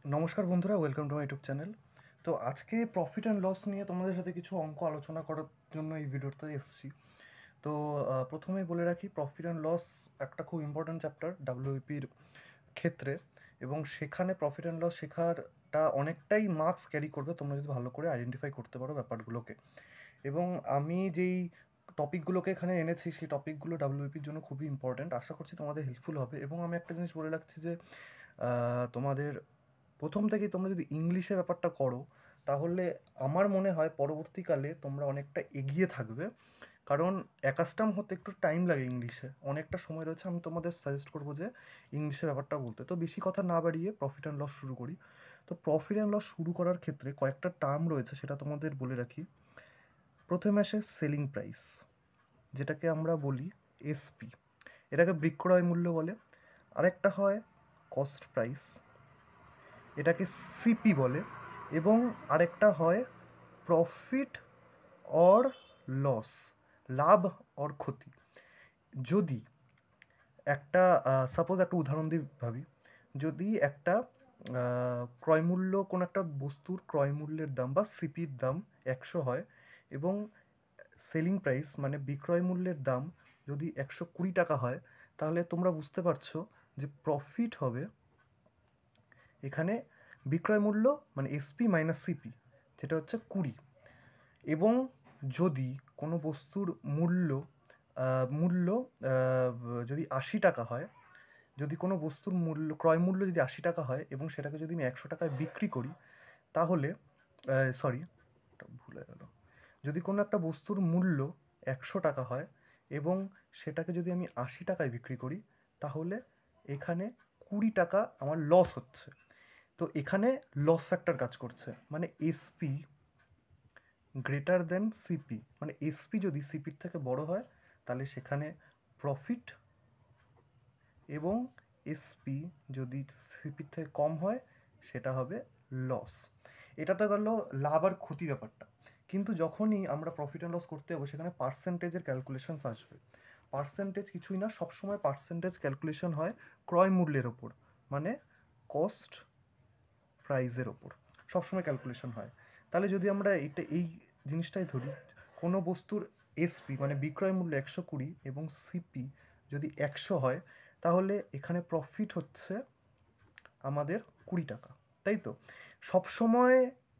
নমস্কার বন্ধুরা, welcome to my YouTube channel. তো আজকে প্রফিট অ্যান্ড লস নিয়ে তোমাদের সাথে কিছু অঙ্ক আলোচনা করার জন্য এই ভিডিওতে এসেছি। তো প্রথমেই বলে রাখি, প্রফিট অ্যান্ড লস একটা খুব ইম্পর্ট্যান্ট চ্যাপ্টার ডাব্লিউপির ক্ষেত্রে, এবং সেখানে প্রফিট অ্যান্ড লস শেখাটা অনেকটাই মার্কস ক্যারি করবে তোমরা যদি ভালো করে আইডেন্টিফাই করতে পারো ব্যাপারগুলোকে। এবং আমি যেই টপিকগুলোকে এখানে এনেছি সেই টপিকগুলো ডাব্লিউপির জন্য খুবই ইম্পর্ট্যান্ট, আশা করছি তোমাদের হেল্পফুল হবে। এবং আমি একটা জিনিস বলে রাখছি যে তোমাদের প্রথম থেকেই তোমরা যদি ইংলিশে ব্যাপারটা করো, তাহলে আমার মনে হয় পরবর্তীকালে তোমরা অনেকটা এগিয়ে থাকবে। কারণ অ্যাকাস্টাম হতে একটু টাইম লাগে, ইংলিশে অনেকটা সময় রয়েছে। আমি তোমাদের সাজেস্ট করবো যে ইংলিশে ব্যাপারটা বলতে। তো বেশি কথা না বাড়িয়ে প্রফিট অ্যান্ড লস শুরু করি। তো প্রফিট অ্যান্ড লস শুরু করার ক্ষেত্রে কয়েকটা টার্ম রয়েছে, সেটা তোমাদের বলে রাখি। প্রথমে আসে সেলিং প্রাইস, যেটাকে আমরা বলি এসপি, এটাকে বিক্রয় মূল্য বলে। আরেকটা হয় কস্ট প্রাইস, এটাকে সিপি বলে। এবং আরেকটা হয় প্রফিট অর লস, লাভ অর ক্ষতি। যদি একটা সাপোজ একটা উদাহরণ দিয়ে ভাবি, যদি একটা ক্রয়মূল্য, কোনো একটা বস্তুর ক্রয়মূল্যের দাম বা সিপির দাম 100 হয়, এবং সেলিং প্রাইস মানে বিক্রয় মূল্যের দাম যদি 120 টাকা হয়, তাহলে তোমরা বুঝতে পারছো যে প্রফিট হবে এখানে বিক্রয় মূল্য মানে এসপি মাইনাস সিপি, যেটা হচ্ছে 20। এবং যদি কোনো বস্তুর মূল্য মূল্য যদি 80 টাকা হয়, যদি কোনো বস্তুর মূল্য ক্রয় মূল্য যদি 80 টাকা হয় এবং সেটাকে যদি আমি 100 টাকায় বিক্রি করি, তাহলে সরি, ভুলে গেল, যদি কোনো একটা বস্তুর মূল্য 100 টাকা হয় এবং সেটাকে যদি আমি 80 টাকায় বিক্রি করি, তাহলে এখানে 20 টাকা আমার লস হচ্ছে। তো এখানে লস ফ্যাক্টর কাজ করছে, মানে এসপি গ্রেটার দেন সিপি, মানে এসপি যদি সিপির থেকে বড় হয় তাহলে সেখানে প্রফিট, এবং এসপি যদি সিপির থেকে কম হয় সেটা হবে লস। এটা তো গেল লাভ আর ক্ষতি ব্যাপারটা। কিন্তু যখনই আমরা প্রফিট অ্যান্ড লস করতে যাবো, সেখানে পার্সেন্টেজের ক্যালকুলেশনস আসবে। পার্সেন্টেজ কিছুই না, সবসময় পার্সেন্টেজ ক্যালকুলেশন হয় ক্রয় মূল্যের ওপর, মানে কস্ট প্রাইজের ওপর সবসময় ক্যালকুলেশন হয়। তাহলে যদি আমরা এই জিনিসটাই ধরি, কোনো বস্তুর এসপি মানে বিক্রয় মূল্য 120 এবং সিপি যদি 100 হয়, তাহলে এখানে প্রফিট হচ্ছে আমাদের 20 টাকা, তাই তো? সবসময়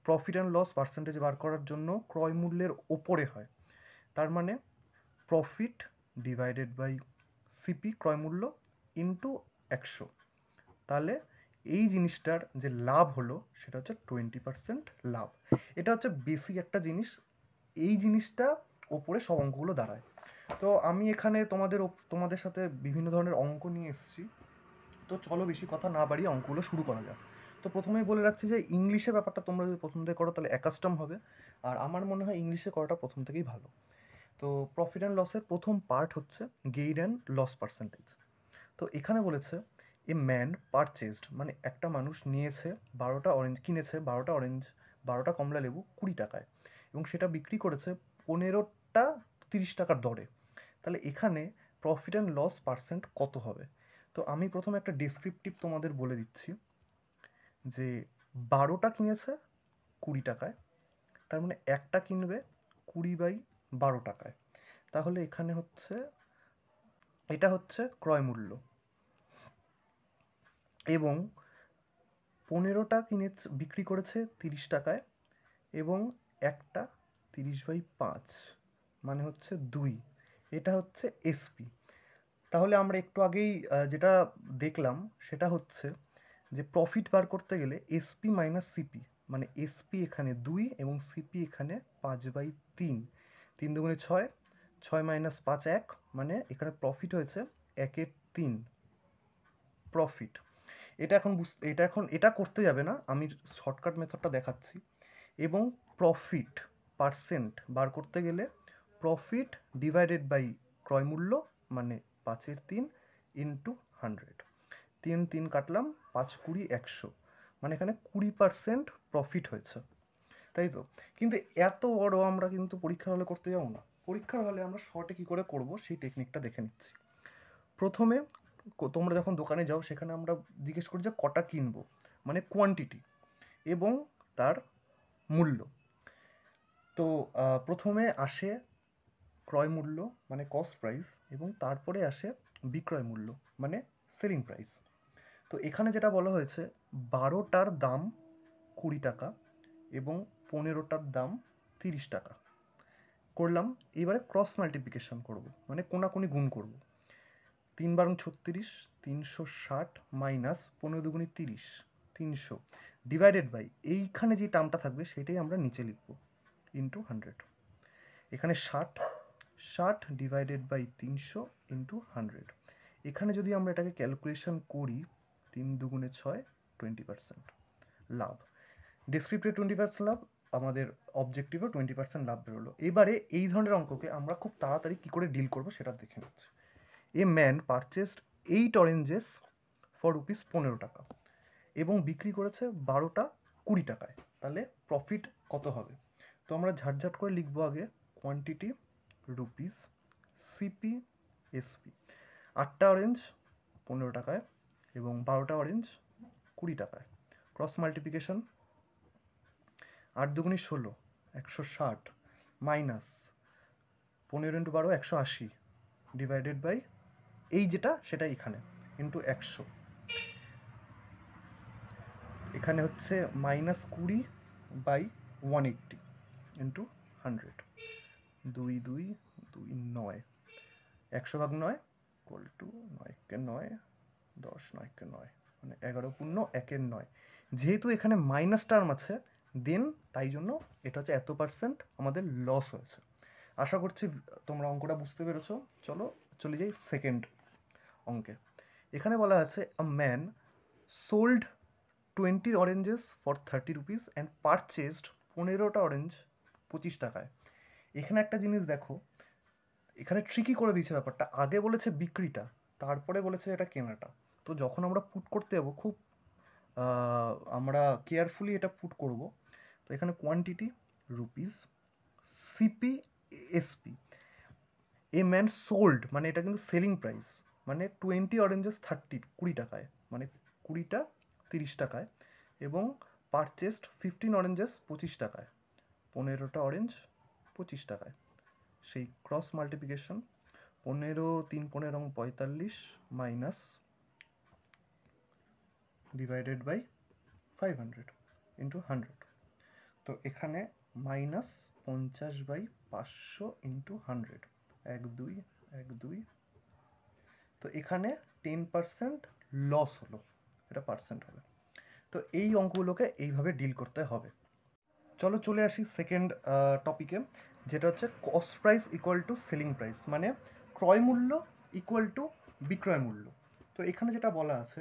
প্রফিট অ্যান্ড লস পার্সেন্টেজ বার করার জন্য ক্রয় মূল্যের ওপরে হয়। তার মানে প্রফিট ডিভাইডেড বাই সিপি ক্রয় মূল্য ইন্টু 100। তাহলে এই জিনিসটার যে লাভ হলো সেটা হচ্ছে 20% লাভ। এটা হচ্ছে বেসিক একটা জিনিস, এই জিনিসটা ওপরে সব অঙ্কগুলো দাঁড়ায়। তো আমি এখানে তোমাদের সাথে বিভিন্ন ধরনের অঙ্ক নিয়ে এসেছি। তো চলো বেশি কথা না বাড়িয়ে অঙ্কগুলো শুরু করা যাক। তো প্রথমেই বলে রাখছি যে ইংলিশে ব্যাপারটা তোমরা যদি প্রথম থেকে করো তাহলে অ্যাকাস্টম হবে, আর আমার মনে হয় ইংলিশে করাটা প্রথম থেকেই ভালো। তো প্রফিট অ্যান্ড লসের প্রথম পার্ট হচ্ছে গেইন অ্যান্ড লস পার্সেন্টেজ। তো এখানে বলেছে এ ম্যান পারচেজড, মানে একটা মানুষ নিয়েছে 12টা অরেঞ্জ, 12টা কমলা লেবু 20 টাকায়, এবং সেটা বিক্রি করেছে 15টা 30 টাকার দরে। তাহলে এখানে প্রফিট অ্যান্ড লস পার্সেন্ট কত হবে? তো আমি প্রথমে একটা ডেসক্রিপটিভ তোমাদের বলে দিচ্ছি, যে 12টা কিনেছে 20 টাকায়, তার মানে একটা কিনবে 20/12 টাকায়। তাহলে এখানে হচ্ছে, এটা হচ্ছে ক্রয় মূল্য। এবং 15টা বিক্রি করেছে 30 টাকায়, এবং একটা 30/5 মানে হচ্ছে 2, এটা হচ্ছে এসপি। তাহলে আমরা একটু আগেই যেটা দেখলাম সেটা হচ্ছে যে প্রফিট বার করতে গেলে এসপি মাইনাস সিপি, মানে এসপি এখানে 2 এবং সিপি এখানে 5/3, 3 × 2 = 6, 6 - 5 1, মানে এখানে প্রফিট হয়েছে 1/3 প্রফিট। এটা করতে যাবে না, আমি শর্টকাট মেথডটা দেখাচ্ছি। এবং প্রফিট পার্সেন্ট বার করতে গেলে প্রফিট ডিভাইডেড বাই ক্রয় মূল্য, মানে 5/3 ইন্টু 100, 3 কাটলাম, 5 × 20 = 100, মানে এখানে 20% প্রফিট হয়েছে, তাই তো? কিন্তু এত বড় আমরা কিন্তু পরীক্ষার হলে করতে যাবো না। পরীক্ষার হলে আমরা শর্টে কি করে করব সেই টেকনিকটা দেখে নিচ্ছি। প্রথমে তোমরা যখন দোকানে যাও সেখানে আমরা জিজ্ঞেস করি যে কটা কিনবো, মানে কোয়ান্টিটি এবং তার মূল্য। তো প্রথমে আসে ক্রয় মূল্য মানে কস্ট প্রাইস, এবং তারপরে আসে বিক্রয় মূল্য মানে সেলিং প্রাইস। তো এখানে যেটা বলা হয়েছে 12টার দাম 20 টাকা এবং 15টার দাম 30 টাকা করলাম। এবারে ক্রস মাল্টিপ্লিকেশন করব, মানে কোনাকুনি গুণ করব। 3 বারং 36, 360 মাইনাস 15 দুগুণি 30, 300 ডিভাইডেড বাই এইখানে যে টার্মটা থাকবে সেটাই আমরা নিচে লিখব ইন্টু 100। এখানে 60 ডিভাইডেড বাই 300 ইন্টু 100। এখানে যদি আমরা এটাকে ক্যালকুলেশন করি, 3 দুগুণে 6, 20% লাভ। ডেসক্রিপ্টিভে 20% লাভ, আমাদের অবজেক্টিভে 20% লাভ বেরোলো। এবারে এই ধরনের অঙ্ককে আমরা খুব তাড়াতাড়ি কী করে ডিল করবো সেটা দেখে নিচ্ছি। A man purchased 8 oranges for rupees 15 টাকা এবং বিক্রি করেছে 12টা 20 টাকায়। তাহলে প্রফিট কত হবে? তো আমরা ঝাটঝাট করে লিখবো আগে কোয়ান্টিটি রুপিস সিপি এসপি। 8টা অরেঞ্জ 15 টাকায় এবং 12টা অরেঞ্জ 20 টাকায়। ক্রস মাল্টিপ্লিকেশন, 8 দুগুণি 16, 160 মাইনাস 15 ইন্টু 12, 180 ডিভাইডেড বাই এই যেটা সেটা এখানে ইন্টু 100। এখানে হচ্ছে -20 বাই 180 ইন্টু 100। 2 2 2 9, 100 ভাগ 9 ইকুয়াল টু 9 কে 9, 10 9 কে 9 মানে 11 পূর্ণ 1-এর 9। যেহেতু এখানে মাইনাস টার্ম আছে দেন তাই জন্য এটা হচ্ছে এত পার্সেন্ট আমাদের লস হয়েছে। আশা করছি তোমরা অঙ্কটা বুঝতে পেরেছো। চলো চলে যাই সেকেন্ড অঙ্কে। এখানে বলা আছে a man sold 20 oranges for 30 rupees and purchased 15টা অরেঞ্জ 25 টাকায়। এখানে একটা জিনিস দেখো, এখানে ট্রিকি করে দিয়েছে ব্যাপারটা। আগে বলেছে বিক্রিটা, তারপরে বলেছে এটা কেনাটা। তো যখন আমরা পুট করতে যাবো খুব আমরা কেয়ারফুলি এটা পুট করব। তো এখানে quantity rupees CP SP. A man sold মানে এটা কিন্তু সেলিং প্রাইস, মানে 20 অরেঞ্জেস 20 টাকায়, মানে 20টা 30 টাকায়, এবং পারচেসড 15 অরেঞ্জেস 25 টাকায়, 15টা অরেঞ্জ 25 টাকায়। সেই cross multiplication, 15 3 15 45 minus divided by 500 into 100। তো এখানে -50/500 ইন্টু 100, 1 2 1 2। তো এখানে 10% লস হলো, এটা পার্সেন্ট হবে। তো এই অঙ্কগুলোকে এইভাবে ডিল করতে হবে। চলো চলে আসি সেকেন্ড টপিকে, যেটা হচ্ছে cost price equal to selling price, মানে ক্রয় মূল্য ইকুয়াল টু বিক্রয় মূল্য। তো এখানে যেটা বলা আছে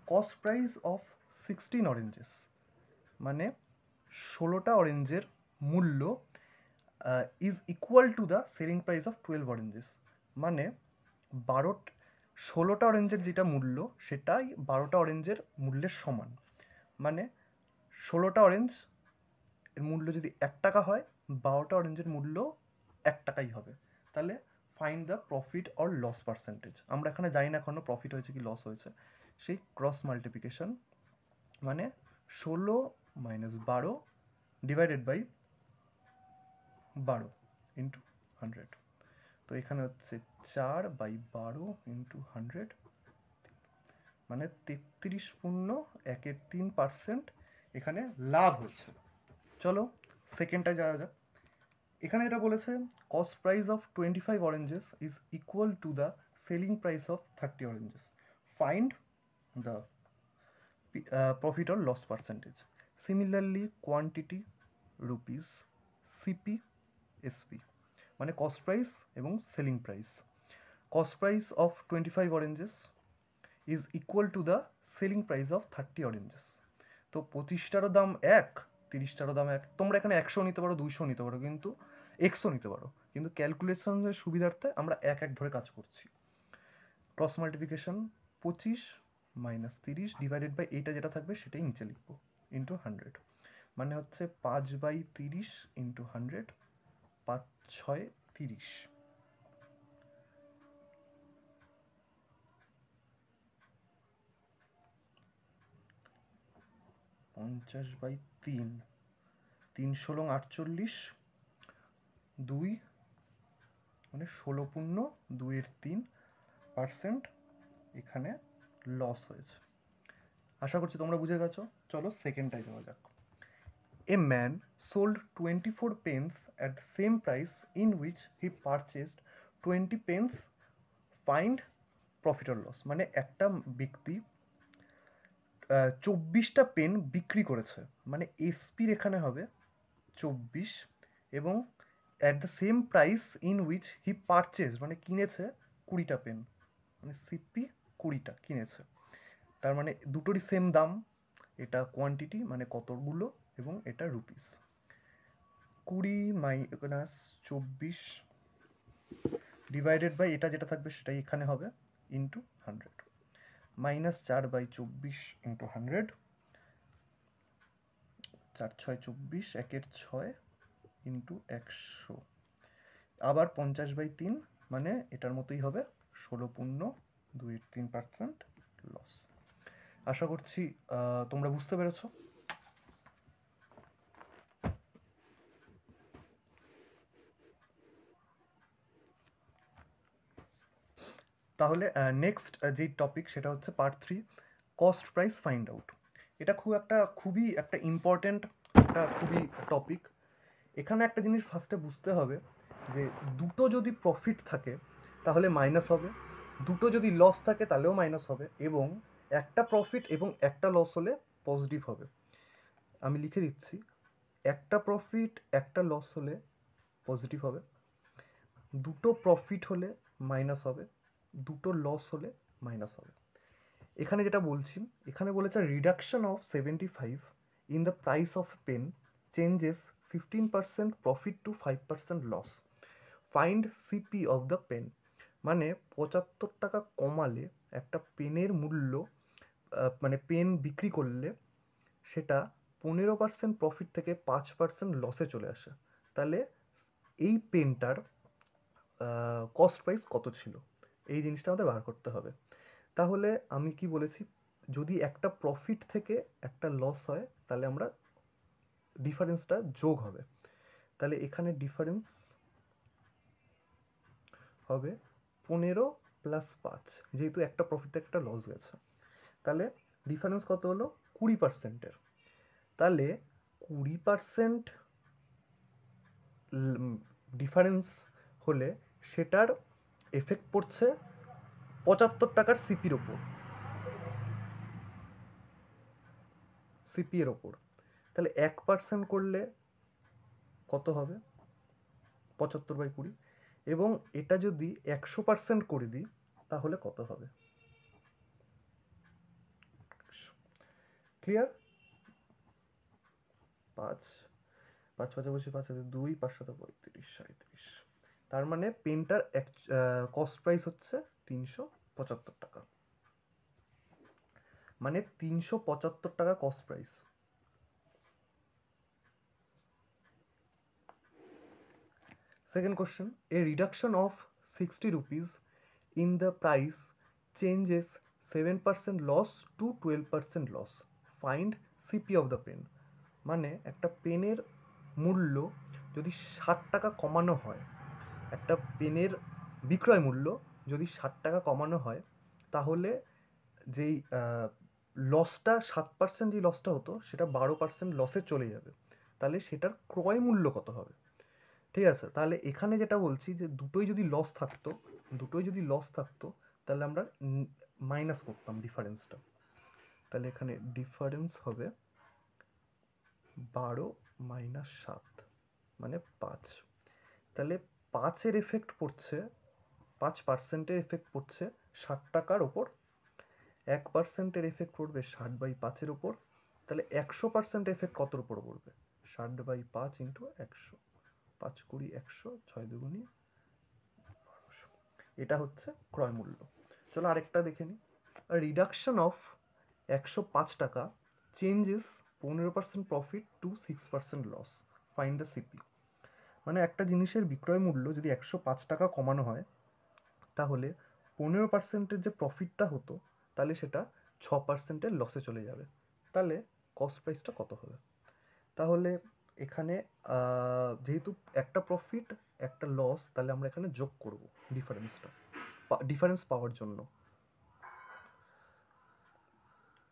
কস্ট প্রাইস অফ 16 অরেঞ্জেস, মানে 16টা অরেঞ্জের মূল্য is equal to the selling price of 12 oranges, মানে 16টা অরেঞ্জের যেটা মূল্য সেটাই 12টা অরেঞ্জের মূল্যের সমান। মানে 16টা অরেঞ্জ এর মূল্য যদি 1 টাকা হয়, 12টা অরেঞ্জের মূল্য 1 টাকাই হবে। তাহলে find the profit or loss percentage. আমরা এখানে জানি না এখনো প্রফিট হয়েছে কি লস হয়েছে। সেই ক্রস মাল্টিপ্লিকেশন, মানে 16 মাইনাস 12 ডিভাইডেড বাই 12 ইন্টু 100। তো এখানে হচ্ছে 4/12 ইন্টু 100, মানে 33.13% এখানে লাভ হচ্ছে। চলো সেকেন্ডটা যাওয়া যাক। এখানে যেটা বলেছে cost price of 25 oranges is equal to the selling price of 30 oranges. Find the profit or loss percentage. Similarly quantity rupees CP SP, মানে কস্ট প্রাইস এবং selling price. Cost price of 25 oranges is equal to the selling price of 30 oranges. তো 25টারও দাম 1, 30টারও দাম 1। তোমরা এখানে 100 নিতে পারো, 200 নিতে পারো, কিন্তু 100 নিতে পারো, কিন্তু ক্যালকুলেশনের সুবিধার্থে আমরা 1 1 ধরে কাজ করছি। Cross multiplication 25 minus 30 divided by এইটা যেটা থাকবে সেটাই নিচে লিখবো ইন্টু 100, মানে হচ্ছে 5/30 ইন্টু 100, 5 6 30। 50/3, 3 ষোলং 48, 2 মানে 16.2% এখানে লস হয়েছে। আশা করছি তোমরা বুঝে গেছো। চলো সেকেন্ডটায় যাওয়া যাক। A man sold 24 pens at the same price in which he purchased 20 pens. Find profit or loss. মানে একটা ব্যক্তি 24টা পেন বিক্রি করেছে, মানে এসপির এখানে হবে 24 এবং at the same price in which he purchase মানে কিনেছে 20টা পেন, মানে সিপি 20টা কিনেছে। তার মানে দুটোরই সেম দাম, এটা কোয়ান্টিটি মানে কতগুলো এবং এটা রুপিস। 20 মাইনাস 24 ডিভাইডেড বাই এটা যেটা থাকবে সেটাই এখানে হবে ইন্টু 100, -4/24 ইন্টু 100, 4 6 24, 1 6 ইন্টু 100, আবার 50/3 মানে এটার মতোই হবে 16.23% লস। আশা করছি তোমরা বুঝতে পেরেছো। তাহলে নেক্সট যেই টপিক সেটা হচ্ছে part 3, cost price find out. এটা খুবই একটা ইম্পর্টেন্ট একটা খুবই টপিক। এখানে একটা জিনিস ফার্স্টে বুঝতে হবে যে দুটো যদি প্রফিট থাকে তাহলে মাইনাস হবে, দুটো যদি লস থাকে তাহলেও মাইনাস হবে, এবং একটা প্রফিট এবং একটা লস হলে পজিটিভ হবে। আমি লিখে দিচ্ছি, একটা প্রফিট একটা লস হলে পজিটিভ হবে, দুটো প্রফিট হলে মাইনাস হবে, দুটো লস হলে মাইনাস হবে। এখানে যেটা বলছি, এখানে বলেছে reduction of 75 in the price of pen changes 15% profit to 5% loss. Find CP of the pen. মানে 75 টাকা কমালে একটা পেনের মূল্য, মানে পেন বিক্রি করলে সেটা 15% প্রফিট থেকে 5% লসে চলে আসে। তাহলে এই পেনটার কস্ট প্রাইস কত ছিল, এই জিনিসটা আমাদের বার করতে হবে। তাহলে আমি কি বলেছি, যদি একটা প্রফিট থেকে একটা লস হয় তাহলে আমরা ডিফারেন্সটা যোগ হবে। তাহলে এখানে ডিফারেন্স হবে 15 প্লাস 5, যেহেতু একটা প্রফিট থেকে একটা লস গেছে। তাহলে ডিফারেন্স কত হলো 20%। তাহলে 20% ডিফারেন্স হলে সেটার এফেক্ট পড়ছে 75 টাকার সিপির ওপর, সিপি এর ওপর। তাহলে 1% করলে কত হবে 75/20, এবং এটা যদি 100% করে দিই তাহলে কত হবে, ক্লিয়ার? 5 5 5 বসে 5 হাজার 2, 5 7 35 37। তার মানে পেনটার কস্ট প্রাইস হচ্ছে 375 টাকা, মানে 375 টাকা cost price. Second question, a reduction of 60 rupees in the price changes 7% loss to 12% loss. Find CP of the pen. মানে একটা পেনের মূল্য যদি 60 টাকা কমানো হয়, একটা পেনের বিক্রয় মূল্য যদি 60 টাকা কমানো হয়, তাহলে যেই লসটা 7% যে লসটা হতো সেটা 12% লসে চলে যাবে। তাহলে সেটার ক্রয় মূল্য কত হবে? ঠিক আছে, তাহলে এখানে যেটা বলছি যে দুটোই যদি লস থাকতো তাহলে আমরা মাইনাস করতাম ডিফারেন্সটা। তাহলে এখানে ডিফারেন্স হবে 12 মাইনাস 7 মানে 5। তাহলে 5-এর এফেক্ট পড়ছে, 5%-এর এফেক্ট পড়ছে 60 টাকার ওপর, 1%-এর এফেক্ট পড়বে 60/5-এর ওপর। তাহলে 100% এফেক্ট কতর উপর পড়বে, 60/5 ইন্টু 100, 5 20 100, 6 দুগুণি 1200। এটা হচ্ছে ক্রয় মূল্য। চলো আরেকটা দেখে নিই। রিডাকশন অফ 105 টাকা changes 15% profit to 6% loss. Find the CP. মানে একটা জিনিসের বিক্রয় মূল্য যদি 105 টাকা কমানো হয় তাহলে 15%-এর যে প্রফিটটা হতো তাহলে সেটা 6%-এর লসে চলে যাবে। তাহলে কস্ট প্রাইসটা কত হবে। তাহলে এখানে যেহেতু একটা প্রফিট একটা লস, তাহলে আমরা এখানে যোগ করব ডিফারেন্স পাওয়ার জন্য।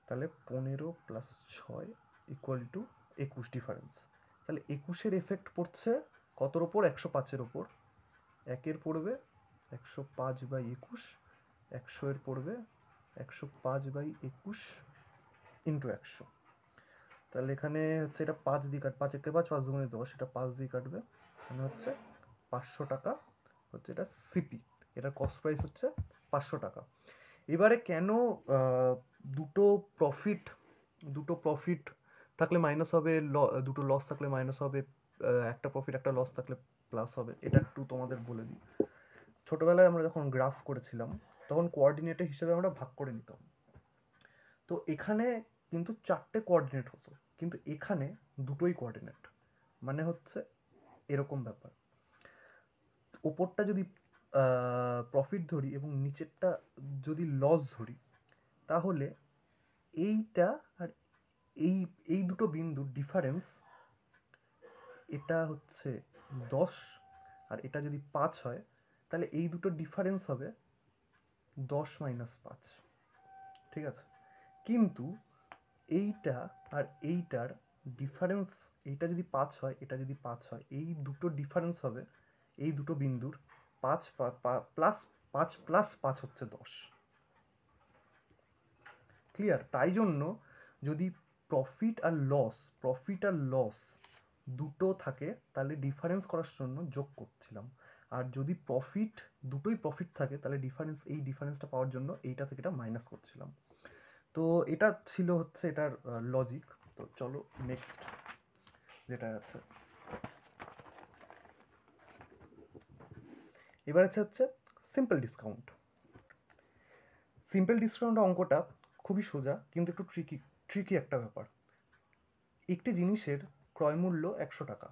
তাহলে 15 + 6 = 21 ডিফারেন্স। তাহলে 21-এর এফেক্ট পড়ছে কতর ওপর? 105-এর ওপর। 1-এর পড়বে 105/21, 100-এর পড়বে 105/21 × 100। তাহলে এখানে হচ্ছে এটা 5 দিয়ে 5 একে 5, 5 দুগুণে 10, এটা 5 দিয়ে কাটবে। এখানে হচ্ছে 500 টাকা হচ্ছে এটা সিপি, এটার কস্ট প্রাইস হচ্ছে 500 টাকা। এবারে কেন দুটো প্রফিট থাকলে মাইনাস হবে, দুটো লস থাকলে মাইনাস হবে, একটা প্রফিট একটা লস থাকলে প্লাস হবে, এটা একটু তোমাদের বলে দিই। ছোটবেলায় আমরা যখন গ্রাফ করেছিলাম তখন কোঅর্ডিনেটের হিসেবে আমরা ভাগ করে নিতাম। তো এখানে কিন্তু 4টে কোঅর্ডিনেট হতো, কিন্তু এখানে দুটোই কোঅর্ডিনেট, মানে হচ্ছে এরকম ব্যাপার। ওপরটা যদি প্রফিট ধরি এবং নিচেরটা যদি লস ধরি, তাহলে এইটা আর এই দুটো বিন্দুর ডিফারেন্স, এটা হচ্ছে 10 আর এটা যদি 5 হয়, তাহলে এই দুটো ডিফারেন্স হবে 10 - 5, ঠিক আছে। কিন্তু এইটা আর এইটার ডিফারেন্স, এইটা যদি 5 হয়, এটা যদি 5 হয়, এই দুটো ডিফারেন্স হবে এই দুটো বিন্দুর 5 প্লাস 5 হচ্ছে 10। ক্লিয়ার? তাই জন্য যদি প্রফিট আর লস দুটো থাকে, তাহলে ডিফারেন্স করার জন্য যোগ করছিলাম। আর যদি দুটোই প্রফিট থাকে, তাহলে এই ডিফারেন্সটা পাওয়ার জন্য এইটা থেকে এটা মাইনাস করছিলাম। তো এটা ছিল হচ্ছে এটার লজিক। তো চলো নেক্সট যেটা আছে, এবার হচ্ছে সিম্পল ডিসকাউন্ট। সিম্পল ডিসকাউন্ট অঙ্কটা খুবই সোজা, কিন্তু একটু ট্রিকি একটা ব্যাপার। একটি জিনিসের ক্রয় মূল্য 100 টাকা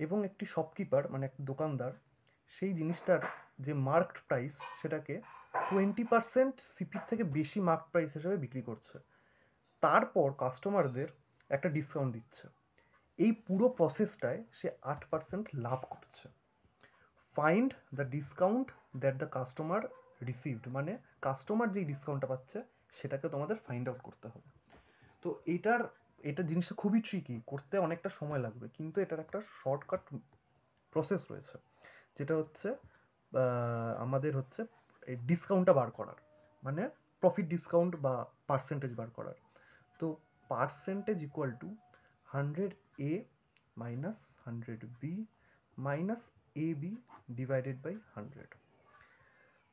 এবং একটি শপকিপার মানে এক দোকানদার সেই জিনিসটার যে মার্কড প্রাইস সেটাকে 20% সিপির থেকে বেশি মার্কড প্রাইস হিসেবে বিক্রি করছে। তারপর কাস্টমারদের একটা ডিসকাউন্ট দিচ্ছে। এই পুরো প্রসেসটায় সে 8% লাভ করছে। Find the discount that the customer received, মানে কাস্টমার যেই ডিসকাউন্টটা পাচ্ছে সেটাকে তোমাদের ফাইন্ড আউট করতে হবে। তো এটা জিনিসটা খুবই ট্রিকি, করতে অনেকটা সময় লাগবে, কিন্তু এটার একটা শর্টকাট প্রসেস রয়েছে, যেটা হচ্ছে আমাদের হচ্ছে এই ডিসকাউন্টটা বার করার, মানে প্রফিট ডিসকাউন্ট বা পার্সেন্টেজ বার করার। তো পার্সেন্টেজ = 100A - 100B - AB / 100।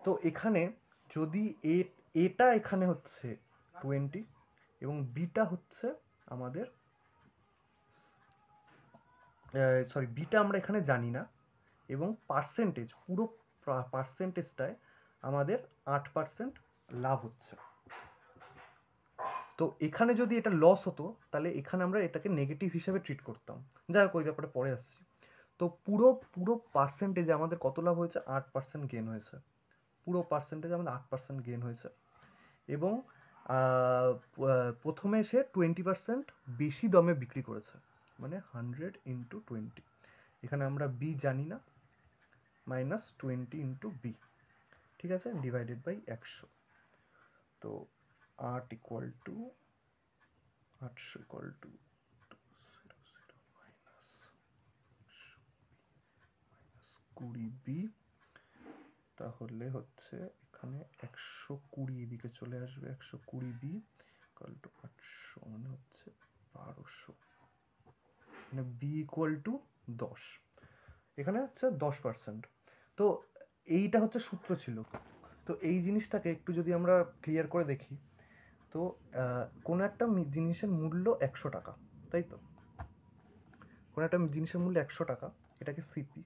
তো এখানে যদি এটা এখানে হচ্ছে 20 এবং বিটা হচ্ছে আমাদের বিটা আমরা এখানে জানি না, এবং পুরো পার্সেন্টেজটায় আমাদের 8% লাভ হচ্ছে। তো এখানে যদি এটা লস হতো, তাহলে এখানে আমরা এটাকে নেগেটিভ হিসেবে ট্রিট করতাম। যাই হোক, ওই ব্যাপারে পরে আসছি। তো পুরো পার্সেন্টেজে আমাদের কত লাভ হয়েছে? 8% গেন হয়েছে। পুরো পার্সেন্টেজে আমাদের 8% গেন হয়েছে। এবং প্রথমে সে 20% বেশি দামে বিক্রি করেছে, মানে 100 × 20। এখানে আমরা বি জানি না, -20 × b, ঠিক আছে, / 100। তো 8 = 800 = 20b, তাহলে হচ্ছে এখানে 120 এদিকে চলে আসবে, 120b = 800, মানে হচ্ছে 1200, মানে b = 10। এখানে হচ্ছে 10%। তো এইটা হচ্ছে সূত্র ছিল। তো এই জিনিসটাকে একটু যদি আমরা ক্লিয়ার করে দেখি, তো কোনো একটা জিনিসের মূল্য 100 টাকা, তাই তো? কোনো একটা জিনিসের মূল্য 100 টাকা, এটাকে সিপি।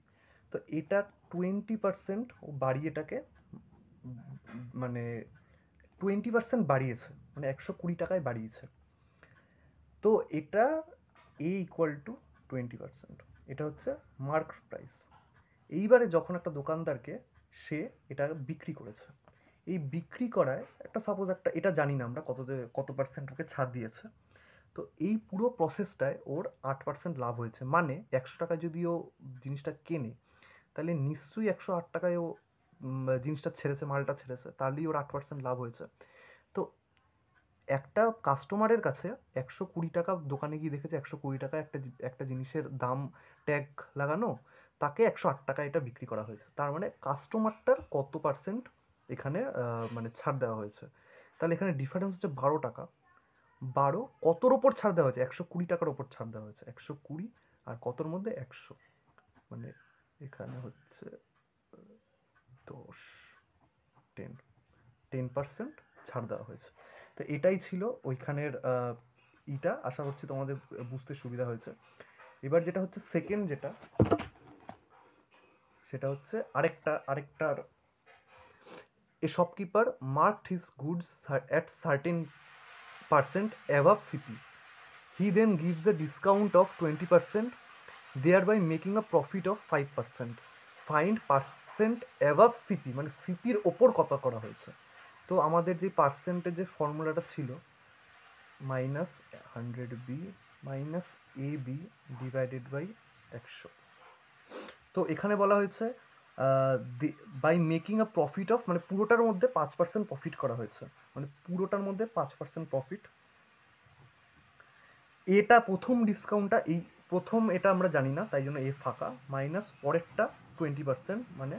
তো এটা 20% বাড়িয়ে এটাকে, মানে 20% বাড়িয়েছে, মানে 120 টাকায় বাড়িয়েছে। তো এটা A = 20%, এটা হচ্ছে মার্কড প্রাইস। এইবারে যখন একটা দোকানদারকে সে এটা বিক্রি করেছে, এই বিক্রি করায় একটা সাপোজ এটা জানি না আমরা কত পার্সেন্ট ওকে ছাড় দিয়েছে। তো এই পুরো প্রসেসটায় ওর 8% লাভ হয়েছে, মানে 100 টাকায় যদি ও জিনিসটা কেনে তাহলে নিশ্চয়ই 108 টাকায় ও জিনিসটা ছেড়েছে, মালটা ছেড়েছে, তাহলেই ওর 8% লাভ হয়েছে। তো একটা কাস্টমারের কাছে 120 টাকা দোকানে গিয়ে দেখেছে 120 টাকা একটা জিনিসের দাম ট্যাগ লাগানো, তাকে 108 টাকা এটা বিক্রি করা হয়েছে। তার মানে কাস্টমারটার কত পার্সেন্ট এখানে মানে ছাড় দেওয়া হয়েছে। তাহলে এখানে ডিফারেন্স হচ্ছে 12 টাকা। 12 কতর ওপর ছাড় দেওয়া হয়েছে? 120 টাকার ওপর ছাড় দেওয়া হয়েছে। 120 আর কতর মধ্যে 100, মানে এখানে হচ্ছে 10 10% ছাড় দেওয়া হয়েছে। তো এটাই ছিল ওইখানের ইটা। আশা করছি তোমাদের বুঝতে সুবিধা হয়েছে। এবার যেটা হচ্ছে সেকেন্ড, যেটা সেটা হচ্ছে আরেকটার a shopkeeper marked his goods at certain percent above CP. He then gives a discount of 20%, thereby making a profit of 5%. Find percent above CP, মানে সিপির ওপর কত করা হয়েছে। তো আমাদের যে পার্সেন্টেজের ফর্মুলাটা ছিল minus 100B minus AB divided by 100। তো এখানে বলা হয়েছে by making a profit of, মানে পুরোটার মধ্যে 5% প্রফিট করা হয়েছে, মানে পুরোটার মধ্যে 5% প্রফিট। এটা প্রথম ডিসকাউন্টটা, এই প্রথম এটা আমরা জানি না, তাই জন্য এ ফাঁকা, মাইনাস পরেরটা 20% মানে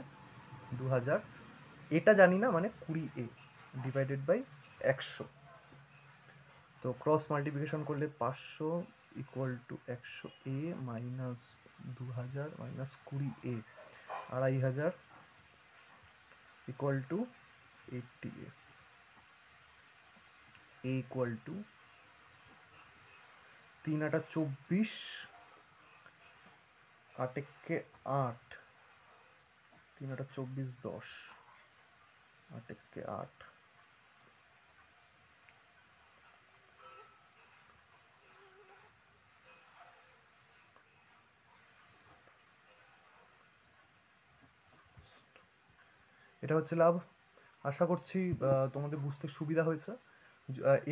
2000, এটা জানি না মানে 20A ডিভাইডেড বাই 100। তো ক্রস মাল্টিপ্লিকেশন করলে 500 equal to 100A minus 2000 minus 20A 2500 equal to 80A। A equal to 3 8 24, 8 একে 8, 3 8 24 10, 8 একে 8। এটা হচ্ছে লাভ। আশা করছি তোমাদের বুঝতে সুবিধা হয়েছে।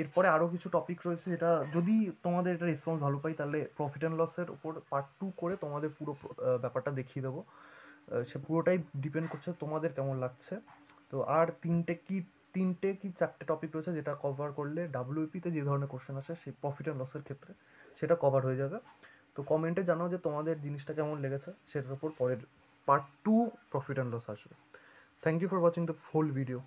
এরপরে আরও কিছু টপিক রয়েছে, যেটা যদি তোমাদের এটা রেসপন্স ভালো পাই তাহলে প্রফিট অ্যান্ড লসের উপর পার্ট 2 করে তোমাদের পুরো ব্যাপারটা দেখিয়ে দেবো। সে পুরোটাই ডিপেন্ড করছে তোমাদের কেমন লাগছে। তো আর তিনটে কি চারটে টপিক রয়েছে, যেটা কভার করলে ডাব্লিউপিতে যে ধরনের কোশ্চেন আসে সেই প্রফিট অ্যান্ড লসের ক্ষেত্রে সেটা কভার হয়ে যাবে। তো কমেন্টে জানাও যে তোমাদের জিনিসটা কেমন লেগেছে, সেটার উপর পরের পার্ট 2 প্রফিট অ্যান্ড লস আসবে। Thank you for watching the full video.